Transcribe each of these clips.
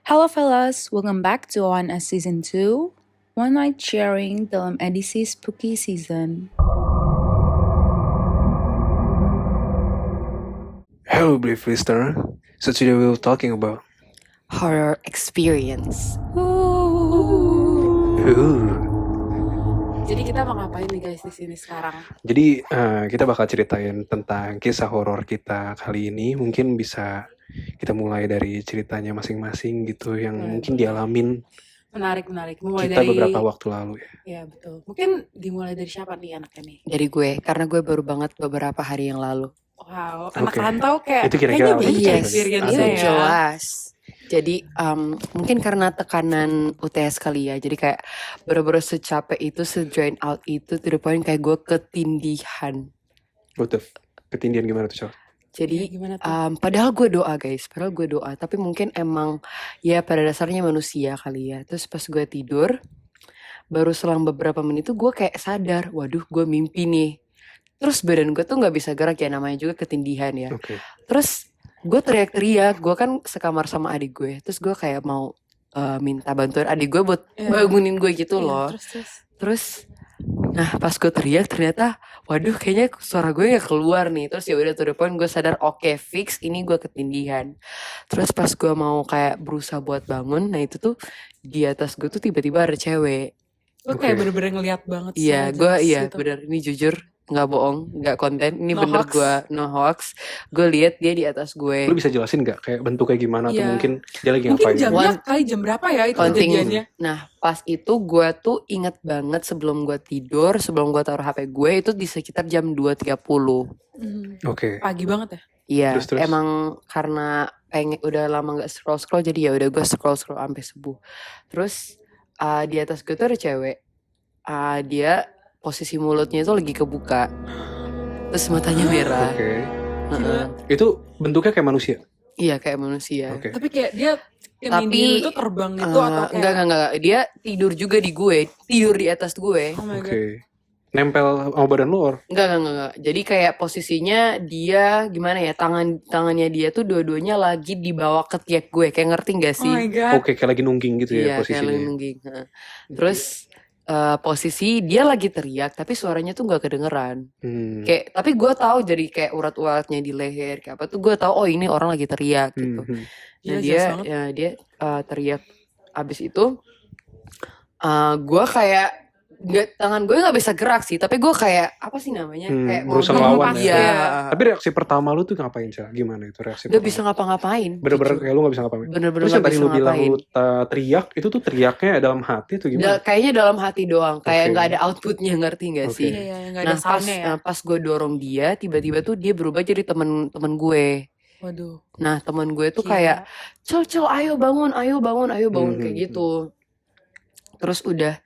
Halo fellas, welcome back to ONS Season 2, One Night Sharing dalam edisi Spooky Season. Hello, brave listener. So today we're talking about Horror experience. Jadi kita mau ngapain nih guys di sini sekarang? Jadi kita bakal ceritain tentang kisah horor kita kali ini. Mungkin bisa kita mulai dari ceritanya masing-masing gitu yang mungkin dialamin Menarik. Mulai kita dari beberapa waktu lalu ya. Ya betul. Mungkin dimulai dari siapa nih anaknya nih? Dari gue, karena gue baru banget beberapa hari yang lalu. Wow, anak Oke. rantau kayak Itu kira-kira kayaknya apa? banyak Yes, experience-nya Iya ya. jelas. Jadi mungkin karena tekanan UTS kali ya. Jadi kayak bener-bener secapek itu, se-drain out itu, to the point kayak gue ketindihan. What the ketindihan gimana tuh, Cel? Iya, Jadi gimana tuh? padahal gue doa guys, tapi mungkin emang ya pada dasarnya manusia kali ya. Terus pas gue tidur, baru selang beberapa menit tuh gue kayak sadar, waduh gue mimpi nih. Terus badan gue tuh nggak bisa gerak ya, namanya juga ketindihan ya. Oke. Terus gue teriak-teriak, gue kan sekamar sama adik gue. Terus gue kayak mau minta bantuan adik gue buat Iya. bangunin gue gitu Iya, loh. terus. Terus, nah pas gue teriak ternyata, waduh kayaknya suara gue gak keluar nih. Terus ya udah to the point gue sadar, oke, fix ini gue ketindihan. Terus pas gue mau kayak berusaha buat bangun, nah itu tuh di atas gue tuh tiba-tiba ada cewek. Lu Oke. kayak bener-bener ngeliat banget Iya, secara gue jelas iya gitu. bener, ini jujur nggak bohong, nggak konten, ini No bener hoax. gue no hoax. Gue lihat dia di atas Lu gue. bisa jelasin nggak kayak bentuknya gimana atau Iya. mungkin dia lagi Mungkin ngapain? jamnya kali jam berapa ya itu Counting. kejadiannya? Nah pas itu gue tuh inget banget sebelum gue tidur, sebelum gue taruh HP gue itu di sekitar jam 2.30. Oke. Pagi banget ya? Iya, Terus? emang karena udah lama nggak scroll jadi ya udah gue scroll sampai subuh. Terus di atas gue tuh ada cewek. Dia posisi mulutnya itu lagi kebuka. Terus matanya merah. Oke. Heeh. Itu bentuknya kayak manusia. Iya kayak manusia. Oke. Tapi kayak dia Tapi, itu terbang gitu atau kayak enggak. Dia tidur juga di gue, tidur di atas gue. Oh my god. Oke. Nempel sama badan lu or? Enggak. Jadi kayak posisinya dia gimana ya? Tangannya dia tuh dua-duanya lagi di bawah ketiak gue. Kayak ngerti gak Oh sih? my god. Oke, kayak lagi nungging gitu ya Iya, kayak posisinya. lagi nungging. Heeh. Terus posisi dia lagi teriak, tapi suaranya tuh nggak kedengeran. Kayak, tapi gue tahu jadi kayak urat-uratnya di leher, kayak apa tuh gue tahu. Oh ini orang lagi teriak gitu. Nah Gila, dia jelas banget. dia teriak. Abis itu gue kayak tangan gue nggak bisa gerak sih, tapi gue kayak apa sih namanya? Kayak mau berusaha ngelawan ngelepas, ya. Tapi reaksi pertama lu tuh ngapain, Cel? Gimana itu reaksi Gak pertama? bisa ngapa-ngapain. Bener-bener jujur. kayak lu gak bisa ngapain. Bener-bener Terus gak yang tadi bisa lu bilang ngapain. lu teriak, itu tuh teriaknya dalam hati atau gimana? Kayaknya dalam hati doang, kayak Oke. nggak ada outputnya, ngerti nggak Oke. sih? Iya, nggak ada Nah soundnya ya. pas gue dorong dia, tiba-tiba tuh dia berubah jadi temen gue. Waduh. Nah teman gue tuh Gila. kayak Cel ayo bangun kayak gitu. Terus udah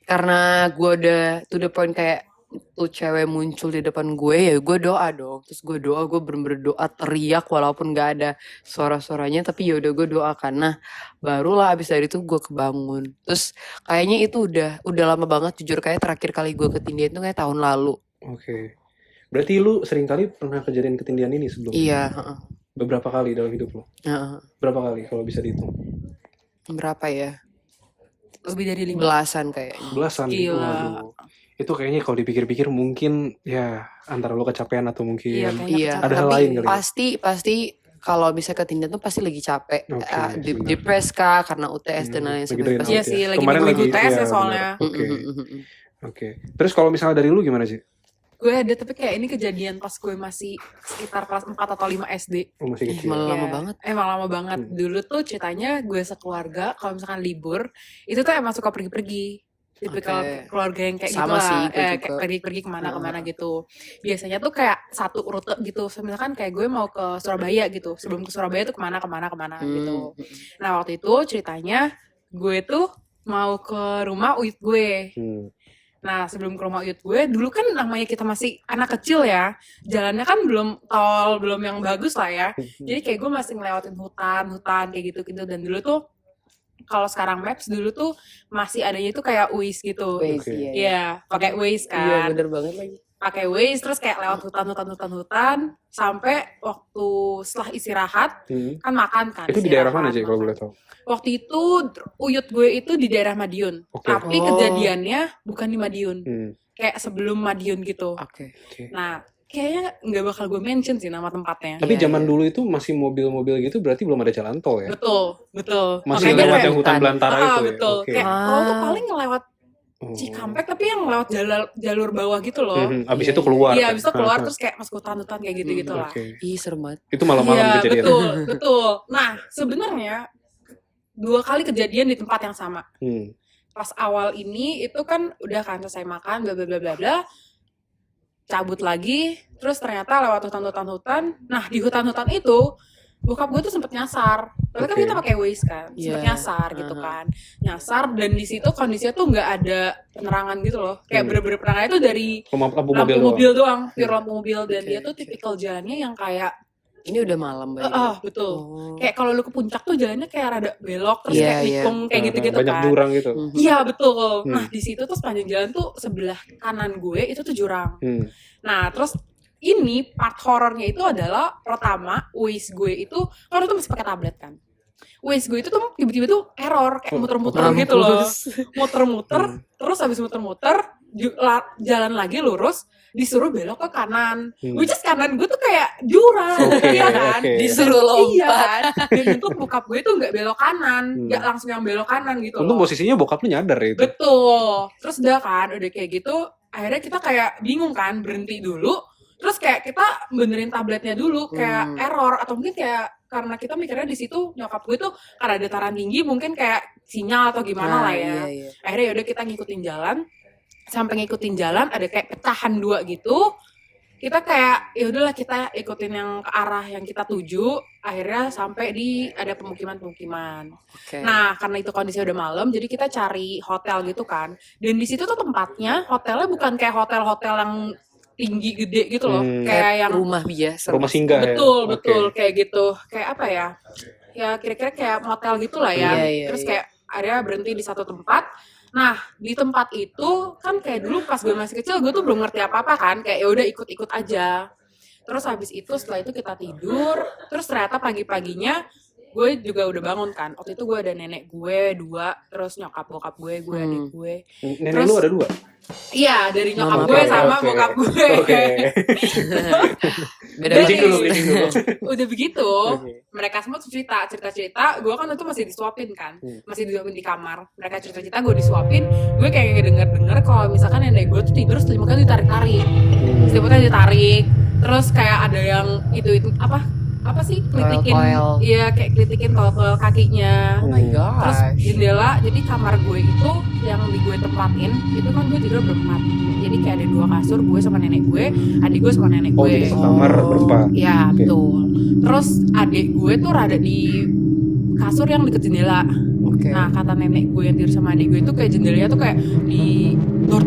karena gue udah to the point kayak tuh cewek muncul di depan gue, ya gue doa dong. Terus gue bener-bener doa teriak walaupun gak ada suara-suaranya, tapi ya udah gue doakan. Nah barulah abis dari itu gue kebangun. Terus kayaknya itu udah lama banget, jujur kayak terakhir kali gue ketindihan itu kayak tahun lalu. Oke. Berarti lu sering kali pernah kejadian ketindihan ini sebelumnya? Iya. Beberapa kali dalam hidup lu? Berapa kali kalau bisa dihitung? Berapa ya? Lebih dari 5. Belasan kayaknya. Belasan. Gila. Waduh. Itu kayaknya kalau dipikir-pikir mungkin ya antara lu kecapean atau mungkin Iya, kayaknya Iya, kecapean. ada hal tapi lain kali ya? pasti kalau bisa ketindihan tuh pasti lagi capek, Oke, benar. depres kah karena UTS dan lain Lagi sebagainya. drain Pasti. Iya out sih, ya. lagi Kemarin minggu lagi UTS ya iya, soalnya. benar. Oke. Terus kalau misalnya dari lu gimana sih? Gue ada, tapi kayak ini kejadian pas gue masih sekitar kelas 4 atau 5 SD. Oh, masih kecil. Malah lama Iya. banget. Emang lama banget. Dulu tuh ceritanya gue sekeluarga kalau misalkan libur, itu tuh emang suka pergi-pergi. Tipikal Oke. keluarga yang kayak Sama gitu sih, lah. gue juga. Kayak pergi-pergi kemana-kemana gitu. Biasanya tuh kayak satu rute gitu. Misalkan kayak gue mau ke Surabaya gitu. Sebelum ke Surabaya tuh kemana gitu. Nah waktu itu ceritanya gue tuh mau ke rumah uyut gue. Nah sebelum ke rumah uyut gue, dulu kan namanya kita masih anak kecil ya, jalannya kan belum tol, belum yang bagus lah ya. Jadi kayak gue masih ngelewatin hutan kayak gitu-gitu. Dan dulu tuh kalau sekarang Maps, dulu tuh masih adanya tuh kayak Waze gitu. Waze, Oke. iya. Iya, pakai Waze Iya kan. bener banget lagi. pakai Waze, terus kayak lewat hutan sampai waktu setelah istirahat kan makan kan. Itu di daerah mana istirahat, sih kalau makan. boleh tahu? Waktu itu uyut gue itu di daerah Madiun, Oke. tapi kejadiannya bukan di Madiun, kayak sebelum Madiun gitu. Oke. Nah, kayaknya nggak bakal gue mention sih nama tempatnya. Tapi Iya, zaman iya. dulu itu masih mobil-mobil gitu berarti belum ada jalan tol ya? Betul. Masih Makanya lewat kayak- yang hutan belantara itu ya? betul. Oke. Kayak tol tuh paling ngelewat Oh. Cikampek, tapi yang lewat jalur bawah gitu loh. Abis Iya, itu iya. keluar. Iya, kan? abis itu keluar terus kayak masuk hutan-hutan kayak gitu-gitu lah. Oke. Ih, serem banget. Itu malam-malam Iya, kejadian. betul. Nah, sebenarnya 2 kali kejadian di tempat yang sama. Pas awal ini itu kan udah kan selesai makan bla bla bla bla bla, cabut lagi, terus ternyata lewat hutan. Nah, di hutan-hutan itu bokap gue tuh sempet nyasar. Tapi kan Oke. kita pakai Waze kan, sempet Iya, nyasar gitu aha. kan. Nyasar dan di situ kondisinya tuh nggak ada penerangan gitu loh. Kayak bener-bener penerangannya tuh dari Lampu lampu mobil mobil doang, pure lampu mobil, dan Oke, dia tuh oke. tipikal jalannya yang kayak Ini udah malam banget. betul. Oh. Kayak kalau lu ke puncak tuh jalannya kayak rada belok terus Iya, kayak iya. nikung kayak gitu-gitu Banyak kan. jurang gitu. Iya betul. Nah di situ tuh sepanjang jalan tuh sebelah kanan gue itu tuh jurang. Nah terus ini part horornya itu adalah pertama Waze gue itu kan itu masih pakai tablet kan. Waze gue itu tuh tiba-tiba tuh error kayak muter-muter gitu loh. Muter-muter terus habis muter-muter jalan lagi lurus disuruh belok ke kanan. Which is kanan gue tuh kayak jurang, Oke, iya kan? oke. Disuruh lompat. Iya kan? Dan itu bokap gue tuh nggak belok kanan, nggak langsung yang belok kanan gitu Untung loh. posisinya bokap lu nyadar ya itu. Betul. Terus udah kan, udah kayak gitu, akhirnya kita kayak bingung kan, berhenti dulu. Terus kayak kita benerin tabletnya dulu, kayak error atau mungkin kayak karena kita mikirnya di situ nyokap gue tuh karena dataran tinggi mungkin kayak sinyal atau gimana lah ya. Iya. Akhirnya yaudah kita ngikutin jalan, sampai ngikutin jalan ada kayak pecahan 2 gitu. Kita kayak ya udahlah kita ikutin yang ke arah yang kita tuju, akhirnya sampai di ada pemukiman. Oke. Nah, karena itu kondisinya udah malam, jadi kita cari hotel gitu kan. Dan di situ tuh tempatnya, hotelnya bukan kayak hotel-hotel yang tinggi gede gitu loh, kayak yang rumah biasa. Rumah singgah ya. betul kayak gitu. Kayak apa ya? Ya kira-kira kayak motel gitu lah ya. Iya, Terus iya. kayak akhirnya berhenti di satu tempat. Nah, di tempat itu kan kayak dulu pas gue masih kecil gue tuh belum ngerti apa-apa kan, kayak ya udah ikut-ikut aja. Terus habis itu setelah itu kita tidur, terus ternyata pagi-paginya gue juga udah bangun kan. Waktu itu gue ada nenek gue 2, terus nyokap bokap gue adik gue. Nenek Terus- lu ada 2? Iya, dari nyokap Mama gue oke, sama oke. bokap gue. Oke. Beda Bridging dulu, bridging dulu. Udah begitu, Oke. mereka semua tuh cerita-cerita, gue kan itu masih disuapin kan, masih disuapin di kamar. Mereka cerita-cerita, gue disuapin, gue kayak denger-denger kalau misalkan nenek gue tuh tidur selimutnya ditarik-tarik, selimutnya ditarik, terus kayak ada yang itu apa sih kelitikin, Koil-koil. iya kayak kelitikin koil kakinya. Oh my Terus gosh. jendela, jadi kamar gue itu yang di gue tempatin itu kan gue tidur berempat, jadi kayak ada 2 kasur, gue sama nenek gue, adik gue sama nenek Oh, gue. jadi sekamar berempat. Ya Oke. betul. Terus adik gue tuh rada di kasur yang deket jendela. Oke. Nah kata nenek gue yang tidur sama adik gue itu kayak jendelanya tuh kayak di dor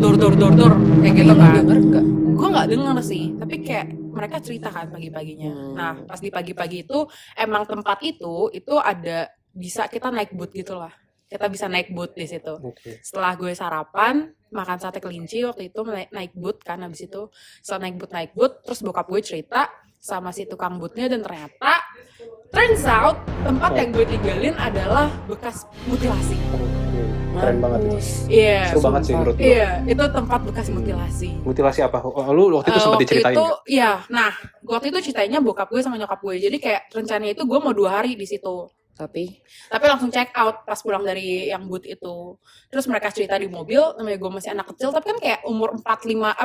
kayak gitu Lu kan. denger nggak? Gue nggak denger sih, tapi kayak mereka cerita kan pagi-paginya. Nah pas di pagi-pagi itu emang tempat itu ada bisa kita naik boat gitu lah. Kita bisa naik boat di situ. Oke. Setelah gue sarapan, makan sate kelinci waktu itu naik boat kan, habis itu setelah naik boat, terus bokap gue cerita sama si tukang boatnya dan ternyata turns out tempat yang gue tinggalin adalah bekas mutilasi. Keren banget itu. Iya. Seru banget sih menurut gue. Iya, itu tempat bekas mutilasi. Mutilasi apa? Lu waktu itu sempat Waktu diceritain itu, nggak? iya. Nah, waktu itu ceritanya bokap gue sama nyokap gue. Jadi kayak rencananya itu gue mau 2 hari di situ. Tapi Tapi langsung check out pas pulang dari yang boot itu. Terus mereka cerita di mobil, namanya gue masih anak kecil, tapi kan kayak umur 4-5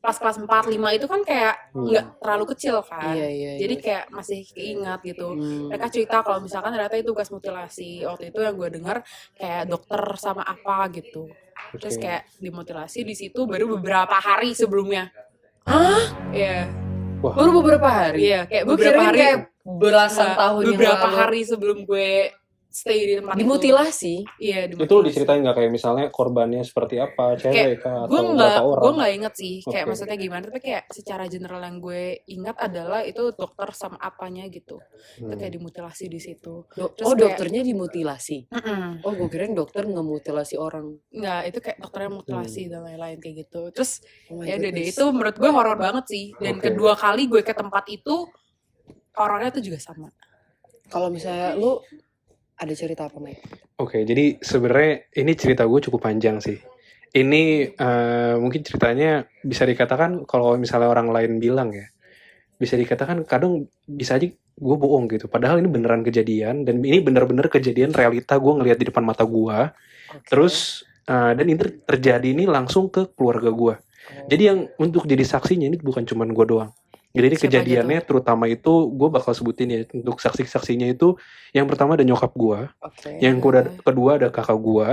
pas kelas 4-5 itu kan kayak nggak terlalu kecil kan. Iya. Jadi kayak masih keingat gitu. Mereka cerita kalau misalkan ternyata itu gas mutilasi. Waktu itu yang gue dengar kayak dokter sama apa gitu. Terus Oke. kayak dimutilasi di situ baru beberapa hari sebelumnya. Iya. Wah. baru beberapa hari. Iya, kayak Gue beberapa kirain hari kayak belasan tahun yang beberapa lalu. hari sebelum gue stay di tempat itu. Dimutilasi. Iya, Itu dimutilasi. diceritain nggak kayak misalnya korbannya seperti apa, cewek kah Gue atau berapa orang? gue nggak inget sih kayak Oke. maksudnya gimana, tapi kayak secara general yang gue ingat adalah itu dokter sama apanya gitu, itu kayak dimutilasi di situ. Terus Oh, kayak- dokternya dimutilasi. Mm-mm. Oh, gue kirain dokter ngemutilasi orang. Nggak, itu kayak dokternya mutilasi dan lain-lain kayak gitu. Terus Oh my ya udah deh, goodness. itu menurut gue horor banget sih. Dan Oke. kedua kali gue ke tempat itu horornya tuh juga sama. Kalau misalnya lu ada cerita apa, Mike? Oke, jadi sebenarnya ini cerita gue cukup panjang sih. Ini mungkin ceritanya bisa dikatakan kalau misalnya orang lain bilang ya, bisa dikatakan kadang bisa aja gue bohong gitu. Padahal ini beneran kejadian dan ini bener-bener kejadian realita gue ngelihat di depan mata gue. Oke. Terus dan ini terjadi ini langsung ke keluarga gue. Jadi yang untuk jadi saksinya ini bukan cuman gue doang. Jadi ini Siapa aja kejadiannya terutama itu gue bakal sebutin ya untuk saksi-saksinya itu yang pertama ada nyokap gue, Oke. yang kedua ada kakak gue,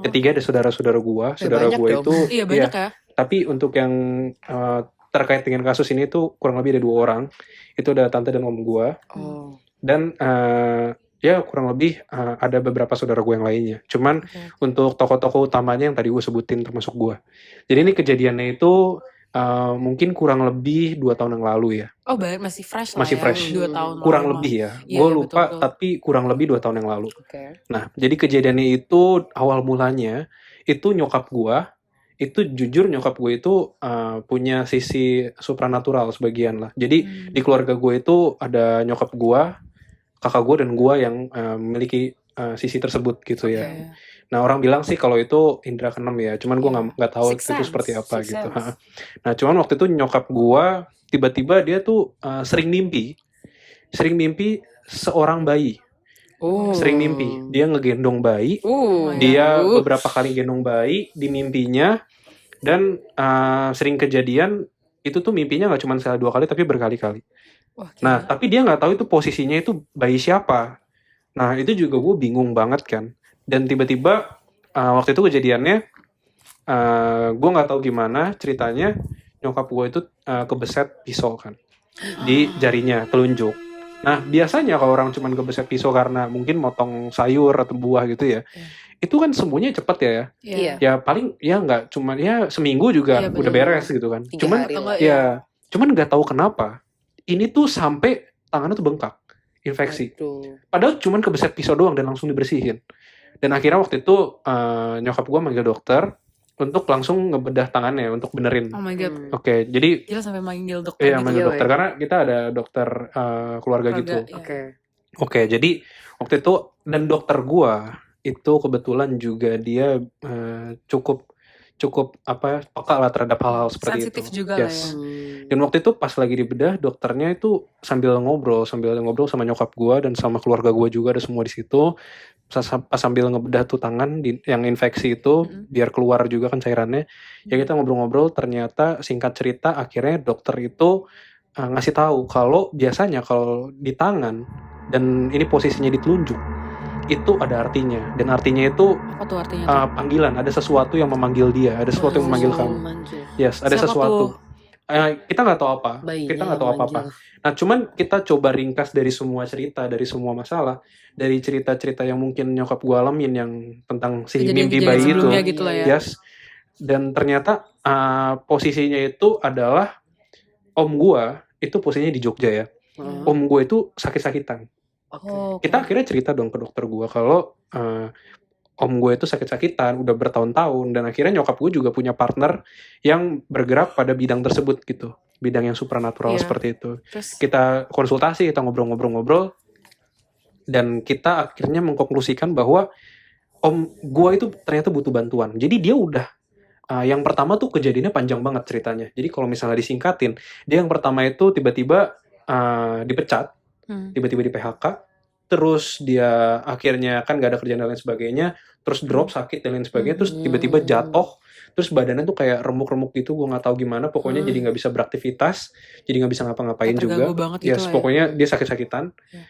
ketiga ada saudara-saudara gue, saudara banyak gue dong. itu Iya banyak ya. tapi untuk yang terkait dengan kasus ini tuh kurang lebih ada 2 orang, itu ada tante dan om gue, Oh. dan ya kurang lebih ada beberapa saudara gue yang lainnya. Cuman Oke. untuk tokoh-tokoh utamanya yang tadi gue sebutin termasuk gue. Jadi ini kejadiannya itu mungkin kurang lebih 2 tahun yang lalu ya. Oh masih fresh lah Masih ya. fresh. 2 tahun Kurang lalu lebih ya. Iya, Gue iya, lupa betul. tapi kurang lebih 2 tahun yang lalu. Oke. Nah, jadi kejadiannya itu awal mulanya itu nyokap gue itu jujur nyokap gue itu punya sisi supranatural sebagian lah. Jadi di keluarga gue itu ada nyokap gue, kakak gue dan gue yang memiliki sisi tersebut gitu ya. Oke. Nah orang bilang sih kalau itu indra keenam ya, cuman gue nggak tahu Sixth itu sense, seperti apa sixth gitu. sense. Nah cuman waktu itu nyokap gue tiba-tiba dia tuh sering mimpi seorang bayi, sering mimpi dia ngegendong bayi, dia beberapa kali gendong bayi di mimpinya dan sering kejadian itu tuh mimpinya nggak cuma sekali 2 kali tapi berkali-kali. Wah, Nah, gila. tapi dia nggak tahu itu posisinya itu bayi siapa. Nah, itu juga gue bingung banget kan. Dan tiba-tiba waktu itu kejadiannya, gue nggak tahu gimana ceritanya, nyokap gue itu kebeset pisau kan di jarinya, telunjuk. Nah, biasanya kalau orang cuman kebeset pisau karena mungkin motong sayur atau buah gitu ya, itu kan semuanya cepet ya. Iya. Ya paling ya nggak cuman ya seminggu juga Iya, udah bener. beres gitu kan. 3 Cuman hari Atau lah. enggak ya, cuman nggak tahu kenapa ini tuh sampai tangannya tuh bengkak, infeksi. Aduh. Padahal cuman kebeset pisau doang dan langsung dibersihin. Dan akhirnya waktu itu nyokap gue manggil dokter untuk langsung ngebedah tangannya untuk benerin. Oh my god. Oke, jadi Gila sampai manggil dokter iya gitu. manggil Iya, dokter iya. karena kita ada dokter keluarga gitu. Iya. Oke. Oke, jadi waktu itu dan dokter gue itu kebetulan juga dia cukup apa peka lah terhadap hal-hal seperti Sensitif itu. juga lah Yes. ya. Dan waktu itu pas lagi dibedah dokternya itu sambil ngobrol sama nyokap gue dan sama keluarga gue juga ada semua di situ. Pas sambil ngebedah tuh tangan yang infeksi itu biar keluar juga kan cairannya. Ya kita ngobrol-ngobrol ternyata singkat cerita akhirnya dokter itu ngasih tahu kalau biasanya kalau di tangan dan ini posisinya di telunjuk itu ada artinya dan artinya itu Apa tuh artinya? panggilan, ada sesuatu yang memanggil dia, ada sesuatu yang memanggil kamu. Yes, ada Siapa sesuatu. tuh? Kita nggak tahu apa, Bayinya kita nggak tahu yang apa-apa. manggil. Nah, cuman kita coba ringkas dari semua cerita, dari semua masalah, dari cerita-cerita yang mungkin nyokap gue alamin yang tentang si mimpi Kejadian-kejadian bayi itu. sebelumnya gitu lah ya. Yes. Dan ternyata posisinya itu adalah om gue itu posisinya di Jogja ya. Om gue itu sakit-sakitan. Oke. Oh, Kita akhirnya cerita dong ke dokter gue kalau om gue itu sakit-sakitan udah bertahun-tahun dan akhirnya nyokap gue juga punya partner yang bergerak pada bidang tersebut gitu, bidang yang supranatural Iya. seperti itu. Terus Kita konsultasi, kita ngobrol-ngobrol dan kita akhirnya mengkonklusikan bahwa om gue itu ternyata butuh bantuan. Jadi dia udah yang pertama tuh kejadiannya panjang banget ceritanya. Jadi kalau misalnya disingkatin, dia yang pertama itu tiba-tiba dipecat, tiba-tiba di PHK, terus dia akhirnya kan gak ada kerjaan dan lain sebagainya, terus drop sakit dan lain sebagainya, terus tiba-tiba jatuh, terus badannya tuh kayak remuk-remuk gitu, gue nggak tahu gimana, pokoknya jadi nggak bisa beraktivitas, jadi nggak bisa ngapa-ngapain juga. terganggu banget gitu Yes, lah ya. pokoknya dia sakit-sakitan,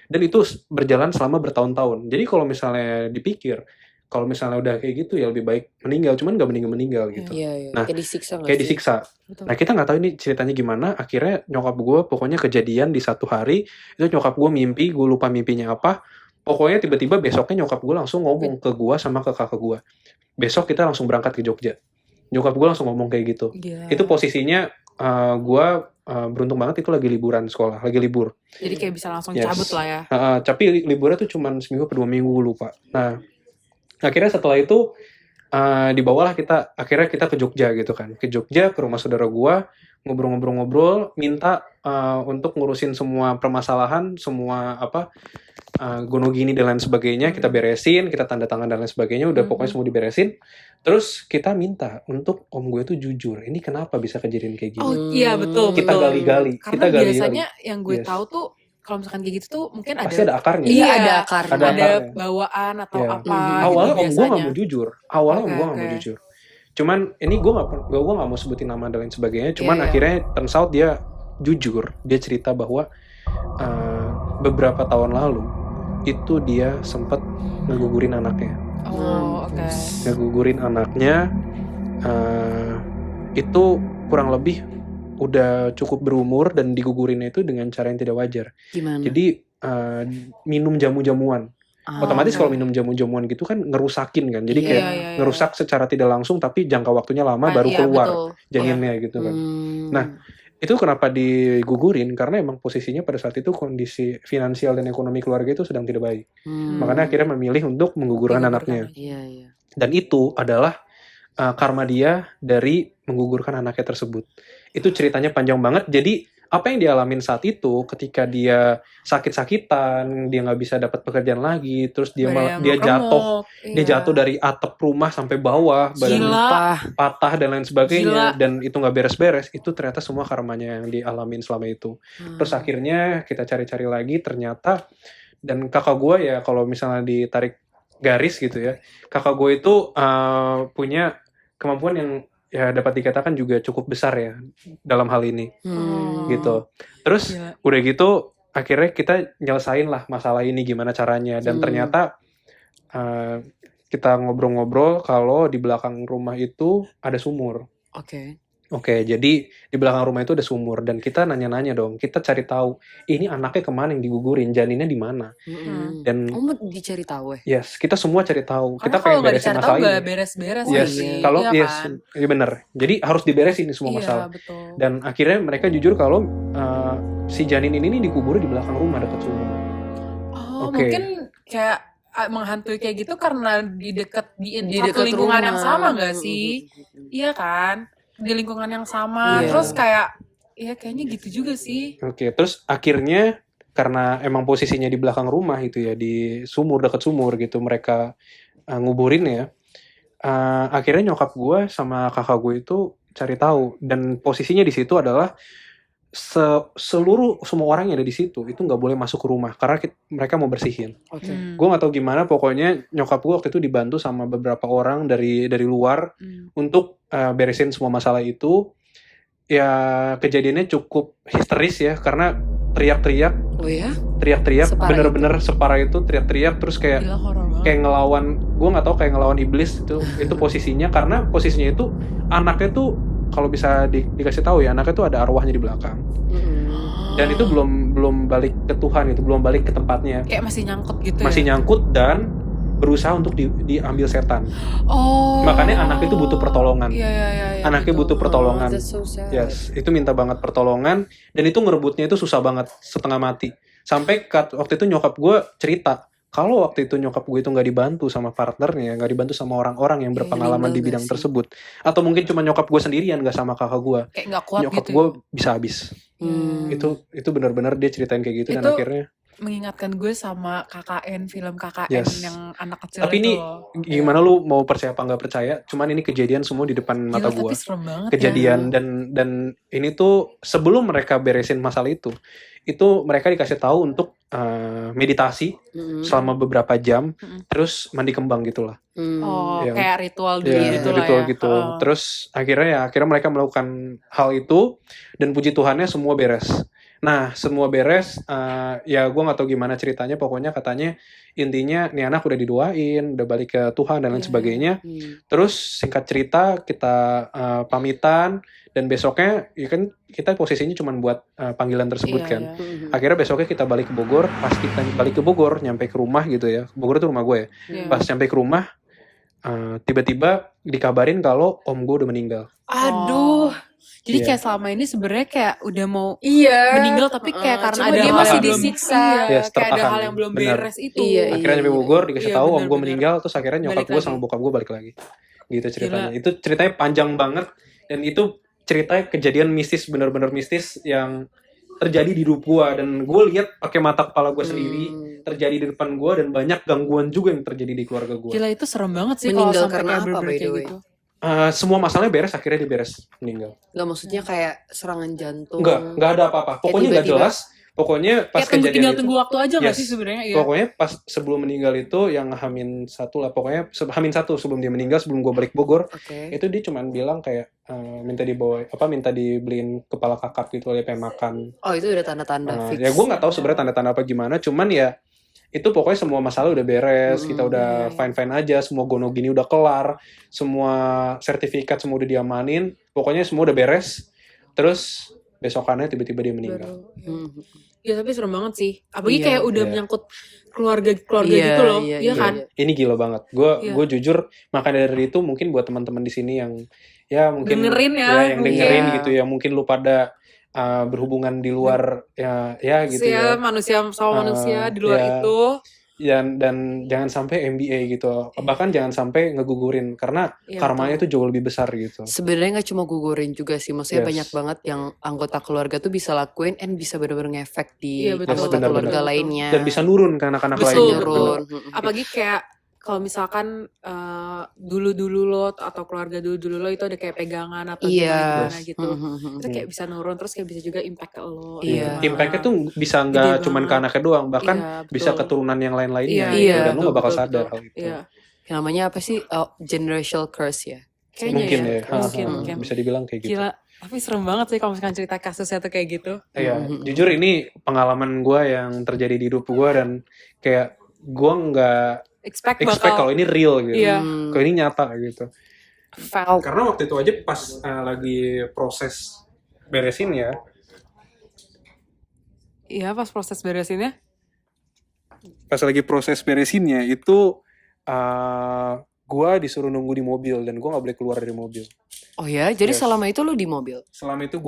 dan itu berjalan selama bertahun-tahun. Jadi kalau misalnya dipikir, kalau misalnya udah kayak gitu ya lebih baik meninggal, cuman nggak meninggal gitu. Iya, iya. Nah, Kayak disiksa nggak Kayak sih? disiksa. Betul. Nah kita nggak tahu ini ceritanya gimana. Akhirnya nyokap gue pokoknya kejadian di satu hari itu nyokap gue mimpi, gue lupa mimpinya apa. pokoknya tiba-tiba besoknya nyokap gue langsung ngomong ke gue sama ke kakak gue, besok kita langsung berangkat ke Jogja. Nyokap gue langsung ngomong kayak gitu. Gila. Itu posisinya gue beruntung banget itu lagi liburan sekolah, lagi libur. Jadi kayak bisa langsung Yes. cabut lah ya. Tapi liburnya tuh cuma seminggu atau 2 minggu lupa. Nah, akhirnya setelah itu dibawalah akhirnya kita ke Jogja gitu kan. Ke Jogja, ke rumah saudara gua, ngobrol-ngobrol-ngobrol, minta untuk ngurusin semua permasalahan, semua gono gini dan lain sebagainya, kita beresin, kita tanda tangan dan lain sebagainya, udah pokoknya semua diberesin. Terus kita minta untuk om gue tuh jujur, ini kenapa bisa kejadian kayak gini? Oh iya betul. Kita gali-gali, Karena kita gali-gali. biasanya yang gue Yes. tahu tuh kalau misalkan kayak gitu tuh mungkin Pasti ada akarnya. Iya, Iya, ada akarnya. Ada ada akarnya. bawaan atau Iya. apa Awalnya gitu om gue biasanya. nggak mau jujur. Awalnya om Oke, gue nggak mau oke. jujur. Cuman ini gue nggak mau sebutin nama dan lain sebagainya. Cuman Iya. akhirnya turns out dia jujur. Dia cerita bahwa beberapa tahun lalu itu dia sempat ngegugurin anaknya. Oh, oke. Ngegugurin anaknya itu kurang lebih udah cukup berumur dan digugurinnya itu dengan cara yang tidak wajar. Gimana? Jadi minum jamu-jamuan. Otomatis oke. kalau minum jamu-jamuan gitu kan ngerusakin kan. Jadi Iya, kayak iya. ngerusak secara tidak langsung tapi jangka waktunya lama baru Iya, keluar betul. janinnya gitu kan. Hmm. Nah, itu kenapa digugurin? Karena emang posisinya pada saat itu kondisi finansial dan ekonomi keluarga itu sedang tidak baik. Makanya akhirnya memilih untuk menggugurkan anaknya. Iya, iya. Dan itu adalah karma dia dari menggugurkan anaknya tersebut. Itu ceritanya panjang banget. Jadi apa yang dialamin saat itu ketika dia sakit-sakitan, dia nggak bisa dapat pekerjaan lagi, terus dia jatuh, dia jatuh dari atap rumah sampai bawah, badan Gila. patah dan lain sebagainya, Gila. dan itu nggak beres-beres. Itu ternyata semua karmanya yang dialamin selama itu. Terus akhirnya kita cari-cari lagi, ternyata, dan kakak gue ya kalau misalnya ditarik garis gitu ya, kakak gue itu punya kemampuan yang ya dapat dikatakan juga cukup besar ya dalam hal ini gitu. Terus Gila. udah gitu akhirnya kita nyelesain lah masalah ini gimana caranya, dan ternyata kita ngobrol-ngobrol kalau di belakang rumah itu ada sumur. Oke, jadi di belakang rumah itu ada sumur dan kita nanya-nanya dong, kita cari tahu ini anaknya kemana yang digugurin, janinnya di mana. Dan mau dicari tahu yes, kita semua cari tahu. Karena Kita kalau pengen nggak beresin dicari tahu masalah nggak ini. beres-beres Yes, sih. kalau Iya yes, kan? iya bener. Jadi harus diberesin ini semua Iya, masalah. betul. Dan akhirnya mereka jujur kalau si janin ini dikubur di belakang rumah dekat sumur. Oh, Oke. mungkin kayak menghantui kayak gitu karena di dekat di satu dekat lingkungan rumah. yang sama nggak sih? Iya kan? Di lingkungan yang sama. Iya. Terus kayak iya kayaknya gitu juga sih. Oke, terus akhirnya karena emang posisinya di belakang rumah itu ya, di sumur, dekat sumur gitu, mereka nguburin ya. Akhirnya nyokap gue sama kakak gue itu cari tahu, dan posisinya di situ adalah semua orang yang ada di situ itu nggak boleh masuk ke rumah karena mereka mau bersihin. Gue nggak tahu gimana, pokoknya nyokap gue waktu itu dibantu sama beberapa orang dari luar untuk beresin semua masalah itu. Ya kejadiannya cukup histeris ya, karena teriak-teriak, Oh ya? teriak-teriak, bener-bener separah itu, teriak-teriak, terus kayak Gila, horor banget. kayak ngelawan, gue nggak tahu, kayak ngelawan iblis itu posisinya, karena posisinya itu anaknya tuh kalau bisa dikasih tahu ya, anaknya tuh ada arwahnya di belakang, dan itu belum balik ke Tuhan, itu belum balik ke tempatnya, Kayak masih nyangkut gitu masih ya. nyangkut dan berusaha untuk diambil setan. Oh. Makanya anak itu butuh pertolongan. Iya. Anaknya betul. butuh pertolongan. That's so sad. Yes, itu minta banget pertolongan, dan itu ngerebutnya itu susah banget, setengah mati. Sampai waktu itu nyokap gue cerita, kalau waktu itu nyokap gue itu nggak dibantu sama partnernya, nggak dibantu sama orang-orang yang berpengalaman di bidang tersebut, atau mungkin cuma nyokap gue sendirian, nggak sama kakak gue, Kayak nggak kuat nyokap gitu. gue bisa habis. Hmm. Itu benar-benar dia ceritain kayak gitu, dan Itu akhirnya. Mengingatkan gue sama KKN, film KKN Yes. yang anak kecil Tapi itu ini loh. gimana lu mau percaya apa nggak percaya? Cuman ini kejadian semua di depan mata Gila, gue. tapi serem banget Kejadian ya. dan ini tuh sebelum mereka beresin masalah itu mereka dikasih tahu untuk meditasi selama beberapa jam, terus mandi kembang gitulah. Oh, Yang- kayak ritual dulu Ya, gitu lah ritual ya. gitu. Terus akhirnya mereka melakukan hal itu, dan puji Tuhannya semua beres. Nah, semua beres, ya gue nggak tahu gimana ceritanya, pokoknya katanya intinya nih anak udah didoain, udah balik ke Tuhan dan lain Iya. sebagainya. Terus singkat cerita kita pamitan dan besoknya ya kan kita posisinya cuma buat panggilan tersebut Iya, kan. iya. Akhirnya besoknya kita balik ke Bogor, pas kita balik ke Bogor, nyampe ke rumah gitu ya. Bogor itu rumah gue ya. Iya. Pas nyampe ke rumah, tiba-tiba dikabarin kalau om gue udah meninggal. Aduh. Jadi Iya. kayak selama ini sebenarnya kayak udah mau Iya. meninggal tapi kayak karena Cuma ada dia hal masih yang belum disiksa. iya, Yes, kayak ada tertahan. hal yang belum Benar. beres itu. Iya, Akhirnya nyampe Bogor dikasih Iya, tahu om gue benar-benar. meninggal, terus akhirnya nyokap Balik gue lagi. sama bokap gue balik lagi. Gitu ceritanya. Gila. Itu ceritanya panjang banget dan itu ceritanya kejadian mistis, bener-bener mistis yang terjadi di hidup gue dan gue lihat pakai mata kepala gue sendiri terjadi di depan gue dan banyak gangguan juga yang terjadi di keluarga gue. Gila itu serem banget sih kalau Meninggal sampai karena kayak apa, bener-bener by the kayak way? gitu. Semua masalahnya beres, akhirnya dia beres meninggal. Nggak, maksudnya kayak serangan jantung. Nggak ada apa-apa. Pokoknya nggak tiba-tiba. jelas. Pokoknya pas Kayak kejadian itu. tunggu waktu aja nggak Yes. sih sebenarnya? Iya. Pokoknya pas sebelum meninggal itu yang Hamin 1 lah. Pokoknya Hamin 1 sebelum dia meninggal, sebelum gue balik Bogor, Oke. itu dia cuman bilang kayak minta dibeliin kepala kakap gitu, dia pengen makan. Oh, itu udah tanda-tanda fix. Ya gue nggak tahu sebenarnya tanda-tanda apa gimana, cuman ya itu pokoknya semua masalah udah beres, kita udah iya. fine-fine aja, semua gono gini udah kelar, semua sertifikat semua udah diamanin, pokoknya semua udah beres. Terus besokannya tiba-tiba dia meninggal. Ya tapi serem banget sih. Apalagi Iya. kayak udah Iya. menyangkut keluarga Iya, gitu loh. iya, Iya iya, kan? iya. Ini gila banget. Iya. Gue jujur, maka dari itu mungkin buat teman-teman di sini yang ya mungkin Dengerin ya. yang dengerin Iya. gitu ya, mungkin lu pada berhubungan di luar ya gitu Manusia, ya. manusia sama manusia di luar ya. itu. Dan jangan sampai MBA gitu. Bahkan jangan sampai ngegugurin karena Iya, karmanya itu jauh lebih besar gitu. Sebenarnya nggak cuma gugurin juga sih, maksudnya Yes. banyak banget yang anggota keluarga tuh bisa lakuin and bisa bener-bener ngefek di Iya, betul, anggota benar, keluarga benar. lainnya. Dan bisa nurun ke anak-anak Betul, lainnya. nurun. Apalagi kayak kalau misalkan dulu-dulu lo atau keluarga dulu-dulu lo itu ada kayak pegangan atau Iya. gimana gitu. Itu kayak bisa nurun terus kayak bisa juga impact ke lo. Iya. gimana. Impactnya tuh bisa nggak Gede cuman ke banget. anaknya doang, bahkan Iya, bisa betul. keturunan yang lain-lainnya. Iya, gitu. iya, Dan lu nggak bakal betul, sadar betul. hal itu. Iya. Namanya apa sih? Generational curse ya. Kayaknya Mungkin ya. ya. Mungkin. Bisa dibilang kayak gitu. Gila. Tapi serem banget sih kalau misalkan cerita kasusnya tuh kayak gitu. Iya, jujur ini pengalaman gue yang terjadi di hidup gue dan kayak gue nggak Expect expect kalau ini real gitu. Iya. Kalau ini nyata gitu. felt. Karena waktu itu aja pas lagi proses beresin ya. Iya, pas proses beresinnya. Pas lagi proses beresinnya itu gue disuruh nunggu di mobil dan gue nggak boleh keluar dari mobil. Oh ya, jadi Yes. selama itu lu di mobil. Selama itu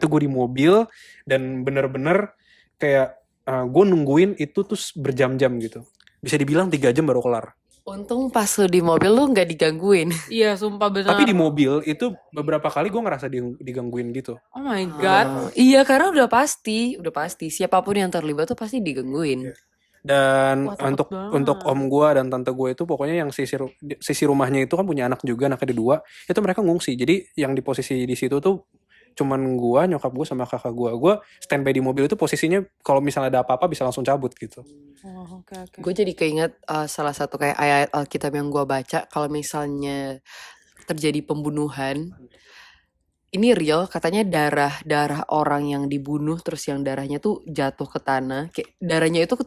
gue di mobil dan bener-bener kayak gue nungguin itu tuh berjam-jam gitu. Bisa dibilang 3 jam baru kelar. Untung pas lu di mobil lu nggak digangguin. Iya, sumpah benar. Tapi di mobil itu beberapa kali gue ngerasa digangguin gitu. Oh my god. Iya, karena udah pasti siapapun yang terlibat tuh pasti digangguin. Dan Wah, takut untuk banget. om gue dan tante gue itu pokoknya yang sisi rumahnya itu kan punya anak juga, anaknya ada 2, itu mereka ngungsi. Jadi yang di posisi di situ tuh cuman gue, nyokap gue sama kakak gue. Gue standby di mobil itu posisinya kalau misalnya ada apa-apa bisa langsung cabut gitu. Oh, oke. Gue jadi keinget salah satu kayak ayat Alkitab yang gue baca, kalau misalnya terjadi pembunuhan, ini real, katanya darah orang yang dibunuh terus yang darahnya tuh jatuh ke tanah, kayak darahnya itu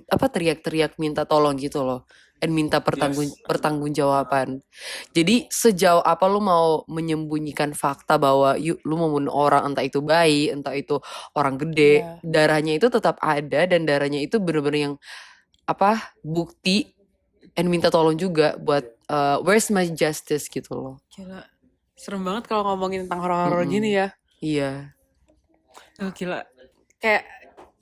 teriak-teriak minta tolong gitu loh, dan minta pertanggungjawaban. Jadi sejauh apa lu mau menyembunyikan fakta bahwa lu mau membunuh orang, entah itu bayi, entah itu orang gede, Iya. darahnya itu tetap ada dan darahnya itu bener-bener yang bukti, and minta tolong juga buat where's my justice gitu loh. Gila. Serem banget kalau ngomongin tentang horor-horor gini ya. Iya. Oh, gila. Kayak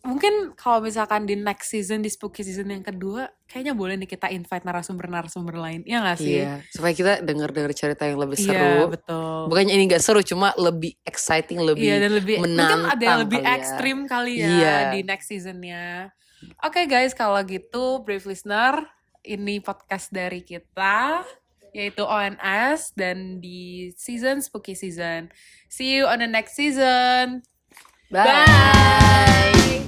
mungkin kalau misalkan di next season, di spooky season yang kedua, kayaknya boleh nih kita invite narasumber-narasumber lain. Iya gak sih? Iya, supaya kita denger cerita yang lebih Iya, seru. betul. Bukannya ini gak seru, cuma lebih exciting, lebih Iya, dan lebih mungkin menantang ada yang lebih kali ya. ekstrim kali ya Iya. di next seasonnya. Oke guys, kalau gitu Brave Listener, ini podcast dari kita yaitu ONS dan di season spooky season. See you on the next season. Bye.